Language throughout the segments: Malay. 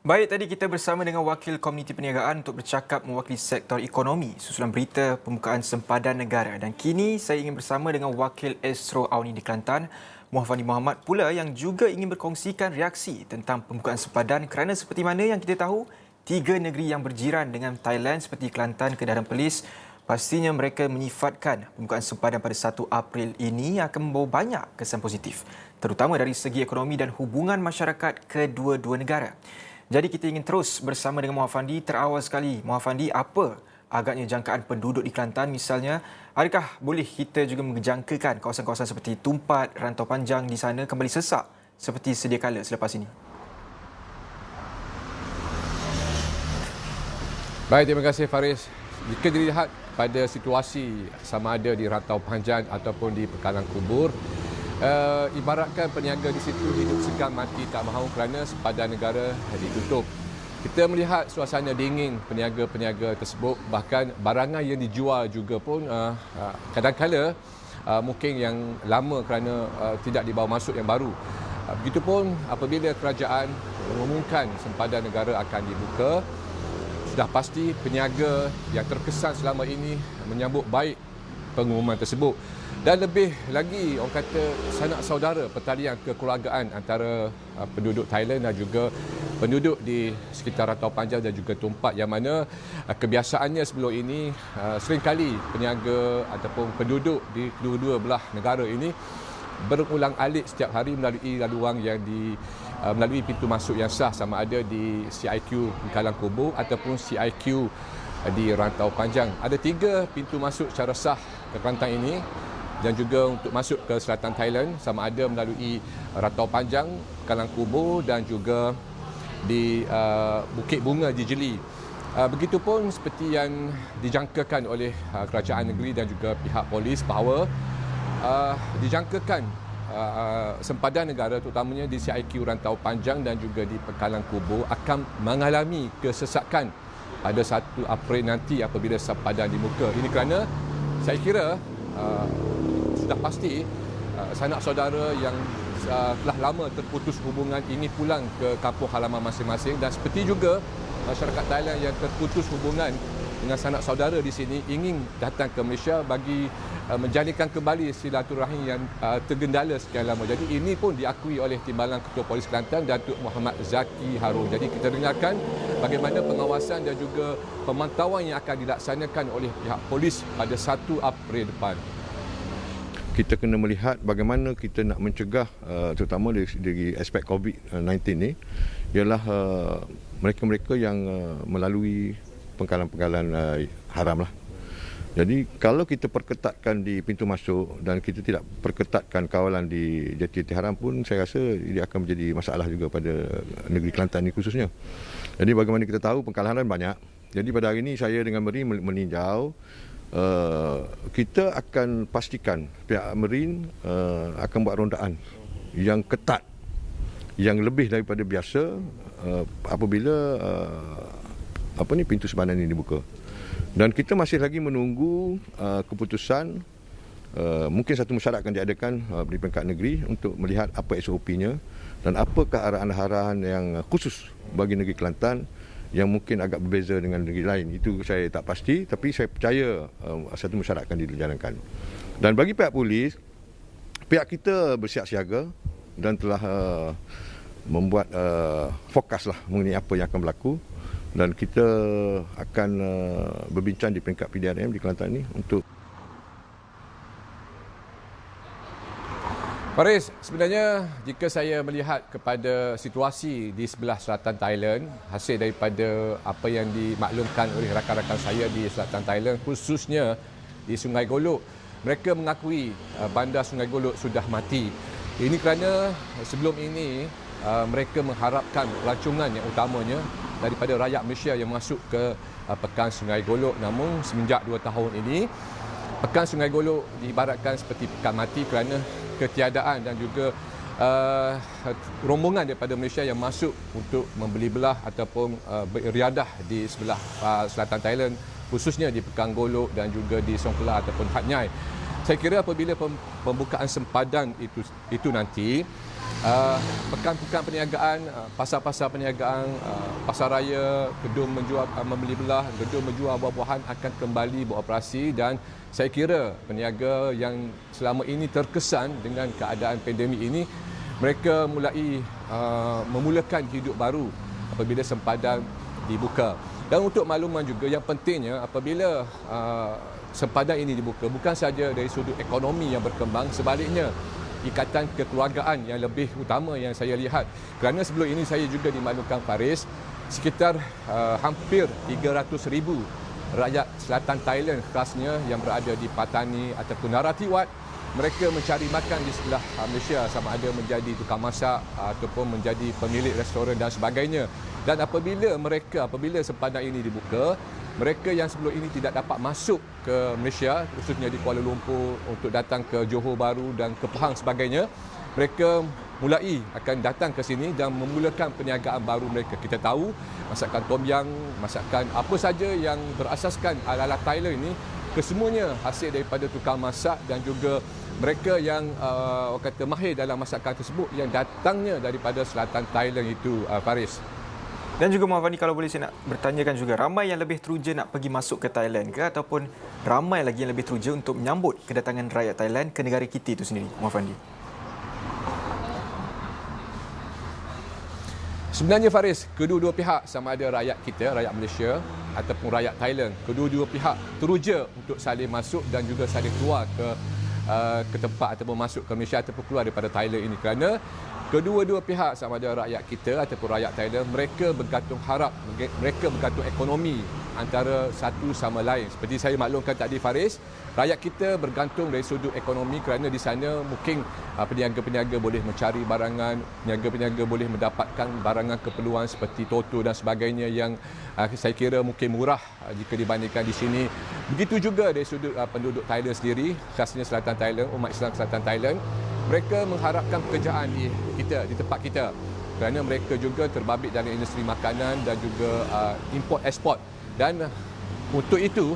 Baik, tadi kita bersama dengan Wakil Komuniti Perniagaan untuk bercakap mewakili sektor ekonomi susulan berita pembukaan sempadan negara. Dan kini saya ingin bersama dengan Wakil Astro Auni di Kelantan, Muhammad Muhammad pula yang juga ingin berkongsikan reaksi tentang pembukaan sempadan kerana seperti mana yang kita tahu, tiga negeri yang berjiran dengan Thailand seperti Kelantan, Kedah dan Perlis, pastinya mereka menyifatkan pembukaan sempadan pada 1 April ini akan membawa banyak kesan positif, terutama dari segi ekonomi dan hubungan masyarakat kedua-dua negara. Jadi kita ingin terus bersama dengan Muhammad Fandi. Terawal sekali, Muhammad Fandi, apa agaknya jangkaan penduduk di Kelantan misalnya? Adakah boleh kita juga menjangkakan kawasan-kawasan seperti Tumpat, Rantau Panjang di sana kembali sesak seperti sedia kala selepas ini? Baik, terima kasih Faris. Jika dilihat pada situasi sama ada di Rantau Panjang ataupun di Pekalang Kubur, ibaratkan peniaga di situ hidup segan mati tak mahu kerana sempadan negara ditutup. Kita melihat suasana dingin peniaga-peniaga tersebut, bahkan barangan yang dijual juga pun kadang-kala mungkin yang lama kerana tidak dibawa masuk yang baru. Begitupun apabila kerajaan mengumumkan sempadan negara akan dibuka, sudah pasti peniaga yang terkesan selama ini menyambut baik pengumuman tersebut. Dan lebih lagi, orang kata sanak saudara pertalian kekeluargaan antara penduduk Thailand dan juga penduduk di sekitar Rantau Panjang dan juga Tumpat, yang mana kebiasaannya sebelum ini seringkali peniaga ataupun penduduk di kedua-dua belah negara ini berulang-alik setiap hari melalui laluan yang melalui pintu masuk yang sah, sama ada di CIQ Pekalang Kubur ataupun CIQ di Rantau Panjang. Ada 3 pintu masuk secara sah ke Kelantan ini, dan juga untuk masuk ke selatan Thailand sama ada melalui Rantau Panjang, Pekalang Kubur dan juga di Bukit Bunga di Jeli. Begitupun seperti yang dijangkakan oleh kerajaan negeri dan juga pihak polis bahawa dijangkakan sempadan negara terutamanya di CIQ Rantau Panjang dan juga di Pekalang Kubur akan mengalami kesesakan pada 1 April nanti apabila sempadan dibuka. Ini kerana saya kira sudah pasti sanak saudara yang telah lama terputus hubungan ini pulang ke kampung halaman masing-masing, dan seperti juga masyarakat Thailand yang terputus hubungan dengan sanak saudara di sini ingin datang ke Malaysia bagi menjalinkan kembali silaturahim yang tergendala sekian lama. Jadi ini pun diakui oleh Timbalan Ketua Polis Kelantan, Datuk Muhammad Zaki Harun. Jadi kita dengarkan bagaimana pengawasan dan juga pemantauan yang akan dilaksanakan oleh pihak polis pada 1 April depan. Kita kena melihat bagaimana kita nak mencegah terutama dari aspek COVID-19 ni, ialah mereka-mereka yang melalui pengkalan-pengkalan haram lah. Jadi kalau kita perketatkan di pintu masuk dan kita tidak perketatkan kawalan di jati-jati haram pun, saya rasa ia akan menjadi masalah juga pada negeri Kelantan ini khususnya. Jadi bagaimana kita tahu pengkalan haram banyak. Jadi pada hari ini saya dengan Merin meninjau, kita akan pastikan pihak Merin akan buat rondaan yang ketat, yang lebih daripada biasa apabila pintu sempadan ini dibuka. Dan kita masih lagi menunggu keputusan, mungkin satu mesyuarat akan diadakan di peringkat negeri untuk melihat apa SOP-nya dan apakah arahan-arahan yang khusus bagi negeri Kelantan yang mungkin agak berbeza dengan negeri lain. Itu saya tak pasti, tapi saya percaya satu mesyuarat akan dijalankan. Dan bagi pihak polis, pihak kita bersiap siaga dan telah membuat fokus lah mengenai apa yang akan berlaku, dan kita akan berbincang di peringkat PDRM di Kelantan ini untuk. Faris, sebenarnya jika saya melihat kepada situasi di sebelah selatan Thailand, hasil daripada apa yang dimaklumkan oleh rakan-rakan saya di selatan Thailand, khususnya di Sungai Golok, mereka mengakui bandar Sungai Golok sudah mati. Ini kerana sebelum ini mereka mengharapkan pelancongan yang utamanya daripada rakyat Malaysia yang masuk ke Pekan Sungai Golok. Namun semenjak 2 tahun ini, Pekan Sungai Golok diibaratkan seperti pekan mati kerana ketiadaan dan juga rombongan daripada Malaysia yang masuk untuk membeli belah ataupun beriadah di sebelah selatan Thailand, khususnya di Pekan Golok dan juga di Songkhla ataupun Hat Nyai. Saya kira apabila pembukaan sempadan itu nanti, pekan-pekan perniagaan, pasar-pasar perniagaan, pasar raya, gedung menjual membeli belah, gedung menjual buah-buahan akan kembali beroperasi dan saya kira peniaga yang selama ini terkesan dengan keadaan pandemik ini, mereka memulakan hidup baru apabila sempadan dibuka. Dan untuk makluman juga yang pentingnya apabila sempadan ini dibuka bukan sahaja dari sudut ekonomi yang berkembang, sebaliknya ikatan kekeluargaan yang lebih utama yang saya lihat. Kerana sebelum ini saya juga dimaklumkan Faris, sekitar hampir 300,000 rakyat selatan Thailand khasnya yang berada di Patani ataupun Narathiwat, mereka mencari makan di sebelah Malaysia, sama ada menjadi tukang masak ataupun menjadi pemilik restoran dan sebagainya. Dan apabila sempadan ini dibuka, mereka yang sebelum ini tidak dapat masuk ke Malaysia, khususnya di Kuala Lumpur untuk datang ke Johor Bahru dan ke Pahang sebagainya, mereka akan datang ke sini dan memulakan perniagaan baru mereka. Kita tahu masakan tom yum, masakan apa saja yang berasaskan ala-ala Thailand ini, kesemuanya hasil daripada tukang masak dan juga mereka yang mahir dalam masakan tersebut yang datangnya daripada selatan Thailand itu, Faris. Dan juga Muhammad Fandi, kalau boleh saya nak bertanyakan juga, ramai yang lebih teruja nak pergi masuk ke Thailand ke ataupun ramai lagi yang lebih teruja untuk menyambut kedatangan rakyat Thailand ke negara kita itu sendiri, Muhammad Fandi? Sebenarnya Faris, kedua-dua pihak sama ada rakyat kita, rakyat Malaysia ataupun rakyat Thailand, kedua-dua pihak teruja untuk saling masuk dan juga saling keluar ke tempat ataupun masuk ke Malaysia ataupun keluar daripada Thailand ini, kerana kedua-dua pihak sama ada rakyat kita ataupun rakyat Thailand, mereka bergantung ekonomi antara satu sama lain. Seperti saya maklumkan tadi Faris, rakyat kita bergantung dari sudut ekonomi kerana di sana mungkin peniaga-peniaga boleh mencari barangan, peniaga-peniaga boleh mendapatkan barangan keperluan seperti toto dan sebagainya yang saya kira mungkin murah jika dibandingkan di sini. Begitu juga dari sudut penduduk Thailand sendiri, khasnya selatan Thailand, umat Islam selatan Thailand, mereka mengharapkan pekerjaan di tempat kita kerana mereka juga terbabit dalam industri makanan dan juga import ekspor, dan untuk itu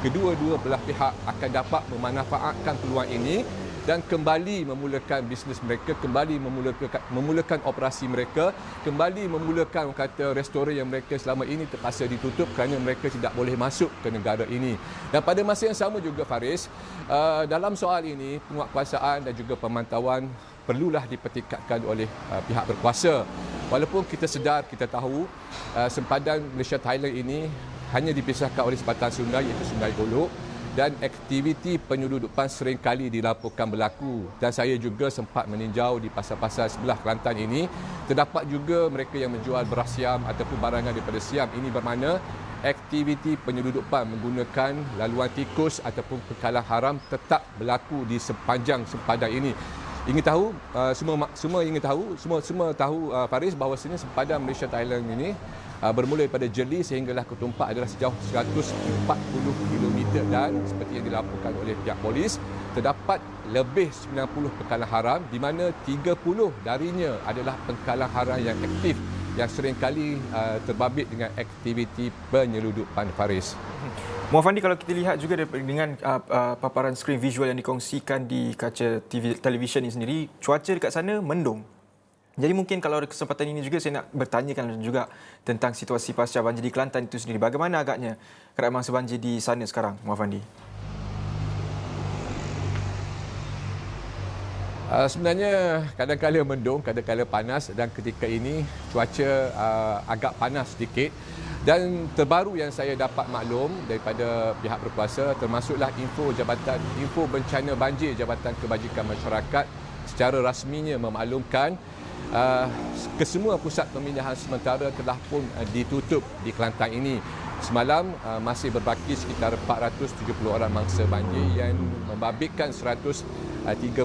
kedua-dua belah pihak akan dapat memanfaatkan peluang ini dan kembali memulakan bisnes mereka, kembali memulakan operasi mereka, kembali memulakan restoran yang mereka selama ini terpaksa ditutup kerana mereka tidak boleh masuk ke negara ini. Dan pada masa yang sama juga Faris, dalam soal ini penguatkuasaan dan juga pemantauan perlulah dipertingkatkan oleh pihak berkuasa. Walaupun kita sedar, kita tahu sempadan Malaysia Thailand ini hanya dipisahkan oleh sebatang sungai, iaitu Sungai Golok, dan aktiviti penyeludupan seringkali dilaporkan berlaku. Dan saya juga sempat meninjau di pasar-pasar sebelah Kelantan ini, terdapat juga mereka yang menjual beras siam ataupun barangan daripada siam. Ini bermakna aktiviti penyeludupan menggunakan laluan tikus ataupun pekalang haram tetap berlaku di sepanjang sempadan ini. Ingin tahu, semua tahu Faris, bahawasanya sempadan Malaysia Thailand ini bermula daripada Jeli sehinggalah Ketumpak adalah sejauh 140 km dan seperti yang dilaporkan oleh pihak polis, terdapat lebih 90 pekalang haram di mana 30 darinya adalah pekalang haram yang aktif yang seringkali terbabit dengan aktiviti penyeludupan, Faris. Muhammad Fandi, kalau kita lihat juga dengan paparan skrin visual yang dikongsikan di kaca televisyen ini sendiri, cuaca dekat sana mendung. Jadi mungkin kalau ada kesempatan ini juga saya nak bertanyakan juga tentang situasi pasca banjir di Kelantan itu sendiri. Bagaimana agaknya keadaan mangsa banjir di sana sekarang, Muhammad Fandi? Sebenarnya kadang-kadang mendung, kadang-kadang panas, dan ketika ini cuaca agak panas sedikit. Dan terbaru yang saya dapat maklum daripada pihak berkuasa, termasuklah info bencana banjir Jabatan Kebajikan Masyarakat secara rasminya memaklumkan kesemua pusat pemindahan sementara telah pun ditutup di Kelantan ini. Semalam masih berbaki sekitar 470 orang mangsa banjir yang membabitkan 130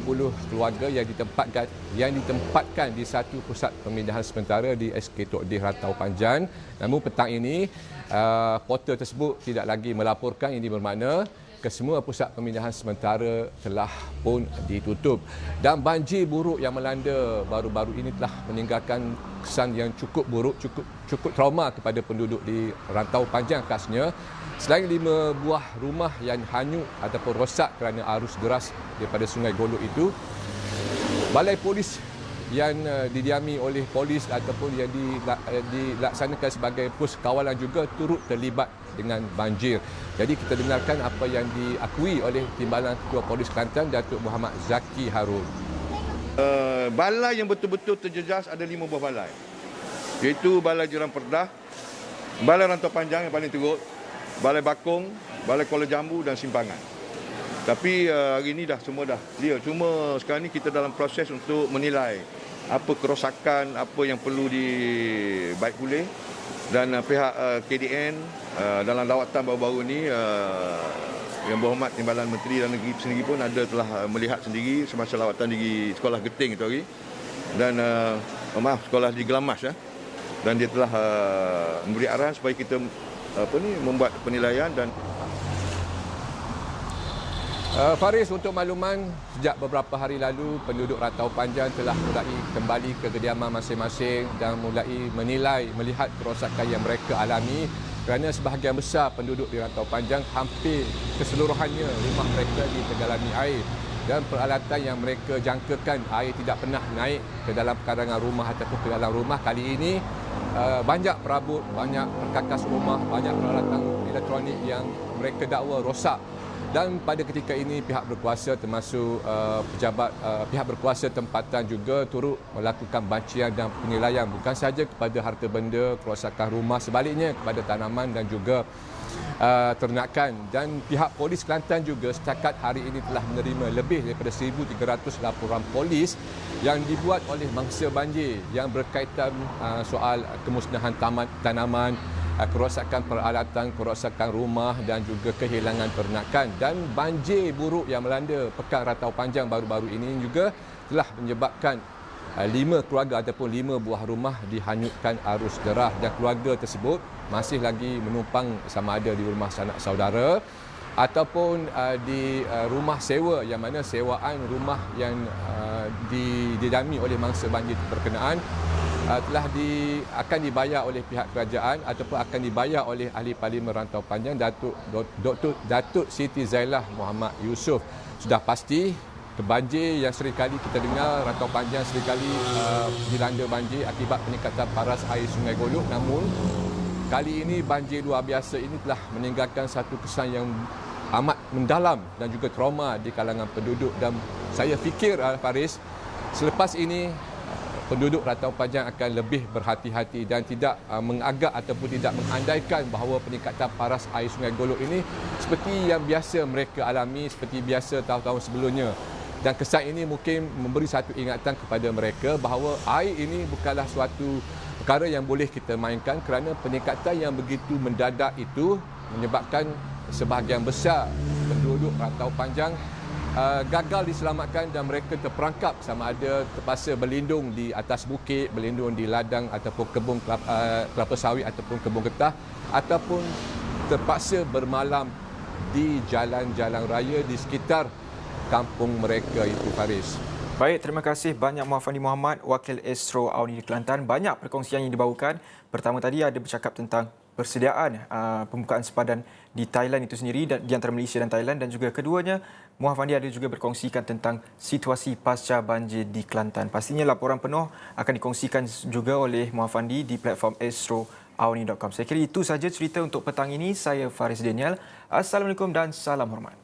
keluarga yang ditempatkan di satu pusat pemindahan sementara di SK Tok Dih Rantau Panjang. Namun petang ini portal tersebut tidak lagi melaporkan. Ini bermakna kesemua pusat pemindahan sementara telah pun ditutup. Dan banjir buruk yang melanda baru-baru ini telah meninggalkan kesan yang cukup buruk, cukup trauma kepada penduduk di Rantau Panjang khasnya. Selain 5 buah rumah yang hanyut ataupun rosak kerana arus deras daripada Sungai Golok itu, Balai Polis yang didiami oleh polis ataupun yang dilaksanakan sebagai pos kawalan juga turut terlibat dengan banjir. Jadi kita dengarkan apa yang diakui oleh Timbalan Ketua Polis Kelantan, Datuk Muhammad Zaki Harun. Balai yang betul-betul terjejas ada 5 buah balai. Iaitu Balai Jiran Perdah, Balai Rantau Panjang yang paling teruk, Balai Bakong, Balai Kuala Jambu dan Simpangan. Tapi hari ini semua dah clear. Cuma sekarang ni kita dalam proses untuk menilai apa kerosakan, apa yang perlu dibaik pulih. Dan pihak KDN dalam lawatan baru-baru ni Yang Berhormat Timbalan Menteri Dalam Negeri sendiri pun telah melihat sendiri semasa lawatan di Sekolah Geting itu hari. Dan sekolah di Gelamas dan dia telah memberi arahan supaya kita membuat penilaian dan Faris, untuk makluman, sejak beberapa hari lalu penduduk Rantau Panjang telah mulai kembali ke kediaman masing-masing dan mulai melihat kerosakan yang mereka alami kerana sebahagian besar penduduk di Rantau Panjang hampir keseluruhannya rumah mereka ditergalami air dan peralatan yang mereka jangkakan air tidak pernah naik ke dalam pekarangan rumah ataupun ke dalam rumah. Kali ini banyak perabot, banyak perkakas rumah, banyak peralatan elektronik yang mereka dakwa rosak. Dan pada ketika ini pihak berkuasa termasuk pejabat pihak berkuasa tempatan juga turut melakukan bancian dan penilaian bukan sahaja kepada harta benda, kerosakan rumah, sebaliknya kepada tanaman dan juga ternakan. Dan pihak Polis Kelantan juga setakat hari ini telah menerima lebih daripada 1,300 laporan polis yang dibuat oleh mangsa banjir yang berkaitan soal kemusnahan tanaman, kerosakan peralatan, kerosakan rumah dan juga kehilangan ternakan. Dan banjir buruk yang melanda Pekan Rantau Panjang baru-baru ini juga telah menyebabkan 5 keluarga ataupun 5 buah rumah dihanyutkan arus derah dan keluarga tersebut masih lagi menumpang sama ada di rumah sanak saudara ataupun di rumah sewa, yang mana sewaan rumah yang didami oleh mangsa banjir berkenaan telah akan dibayar oleh pihak kerajaan ataupun akan dibayar oleh Ahli Parlimen Rantau Panjang Datuk Siti Zailah Muhammad Yusof. Sudah pasti banjir yang seringkali kita dengar Rantau Panjang seringkali dilanda banjir akibat peningkatan paras air Sungai Golok, namun kali ini banjir luar biasa ini telah meninggalkan satu kesan yang amat mendalam dan juga trauma di kalangan penduduk. Dan saya fikir Faris, selepas ini penduduk Rantau Panjang akan lebih berhati-hati dan tidak mengagak ataupun tidak mengandaikan bahawa peningkatan paras air Sungai Golok ini seperti yang biasa mereka alami, seperti biasa tahun-tahun sebelumnya. Dan kesan ini mungkin memberi satu ingatan kepada mereka bahawa air ini bukanlah suatu perkara yang boleh kita mainkan kerana peningkatan yang begitu mendadak itu menyebabkan sebahagian besar penduduk Rantau Panjang gagal diselamatkan dan mereka terperangkap sama ada terpaksa berlindung di atas bukit, berlindung di ladang ataupun kebun kelapa sawit ataupun kebun getah, ataupun terpaksa bermalam di jalan-jalan raya di sekitar kampung mereka itu, Faris. Baik, terima kasih banyak Muhammad Muhammad, Wakil Astro Auni di Kelantan. Banyak perkongsian yang dibawakan. Pertama tadi ada bercakap tentang persediaan pembukaan sempadan di Thailand itu sendiri di antara Malaysia dan Thailand, dan juga keduanya Muhammad ada juga berkongsikan tentang situasi pasca banjir di Kelantan. Pastinya laporan penuh akan dikongsikan juga oleh Muhammad di platform astroauni.com. Saya kira itu sahaja cerita untuk petang ini. Saya Faris Daniel. Assalamualaikum dan salam hormat.